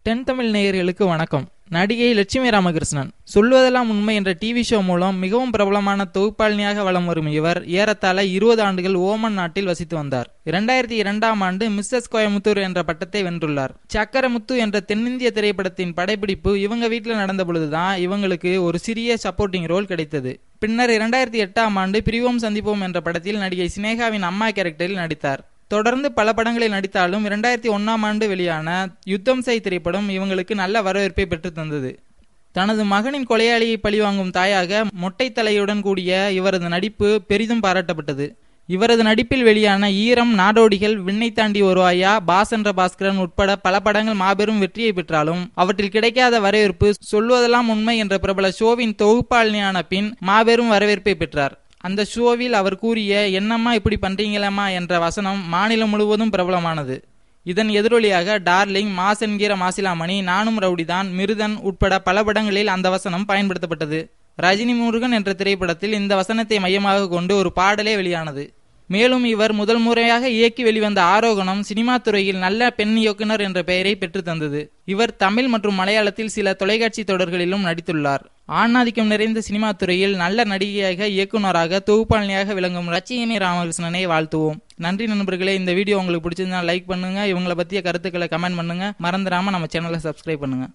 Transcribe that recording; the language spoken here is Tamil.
தென் தமிழ் நேயர்களுக்கு வணக்கம். நடிகை லட்சுமி ராமகிருஷ்ணன் சொல்வதெல்லாம் உண்மை என்ற டிவி ஷோ மூலம் மிகவும் பிரபலமான தொகுப்பாளினியாக வலம் வரும் இவர் ஏறத்தாழ 20 ஆண்டுகள் ஓமன் நாட்டில் வசித்து வந்தார். 2002ஆம் ஆண்டு மிஸ்ஸஸ் கோயமுத்தூர் என்ற பட்டத்தை வென்றுள்ளார். சக்கரமுத்து என்ற தென்னிந்திய திரைப்படத்தின் படப்பிடிப்பு இவங்க வீட்டில் நடந்த பொழுதுதான் இவங்களுக்கு ஒரு சிறிய சப்போர்ட்டிங் ரோல் கிடைத்தது. பின்னர் 2008ஆம் ஆண்டு பிரிவோம் சந்திப்போம் என்ற படத்தில் நடிகை சினேகாவின் அம்மா கேரக்டரில் நடித்தார். தொடர்ந்து பல படங்களில் நடித்தாலும் 2001ஆம் ஆண்டு வெளியான யுத்தம் செய் திரைப்படம் இவங்களுக்கு நல்ல வரவேற்பை பெற்று தந்தது. தனது மகனின் கொலையாளியை பழிவாங்கும் தாயாக மொட்டை தலையுடன் கூடிய இவரது நடிப்பு பெரிதும் பாராட்டப்பட்டது. இவரது நடிப்பில் வெளியான ஈரம், நாடோடிகள், விண்ணை தாண்டி வருவாயா, பாஸ் என்ற பாஸ்கரன் உட்பட பல படங்கள் மாபெரும் வெற்றியை பெற்றாலும் அவற்றில் கிடைக்காத வரவேற்பு சொல்வதெல்லாம் உண்மை என்ற பிரபல ஷோவின் தொகுப்பாளினியான பின் மாபெரும் வரவேற்பை பெற்றார். அந்த ஷோவில் அவர் கூறிய என்னம்மா இப்படி பண்றீங்களம்மா என்ற வசனம் மாநிலம் முழுவதும் பிரபலமானது. இதன் எதிரொலியாக டார்லிங், மாஸ் என்கிற மாசிலாமணி, நானும் ரவுடிதான், மிருதன் உட்பட பல படங்களில் அந்த வசனம் பயன்படுத்தப்பட்டது. ரஜினி முருகன் என்ற திரைப்படத்தில் இந்த வசனத்தை மையமாக கொண்டு ஒரு பாடலே வெளியானது. மேலும் இவர் முதல் முறையாக இயக்கி வெளிவந்த ஆரோகணம் சினிமா துறையில் நல்ல பெண் இயக்குனர் என்ற பெயரை பெற்று தந்தது. இவர் தமிழ் மற்றும் மலையாளத்தில் சில தொலைக்காட்சி தொடர்களிலும் நடித்துள்ளார். ஆணாதிக்கம் நிறைந்த சினிமா துறையில் நல்ல நடிகையாக, இயக்குனராக, தொகுப்பாளினியாக விளங்கும் லட்சுமி ராமகிருஷ்ணனை வாழ்த்துவோம். நன்றி நண்பர்களே. இந்த வீடியோ உங்களுக்கு பிடிச்சிருந்தா லைக் பண்ணுங்க. இவங்களை பற்றிய கருத்துக்களை கமெண்ட் பண்ணுங்க. மறந்துடாம நம்ம சேனலை சப்ஸ்கிரைப் பண்ணுங்க.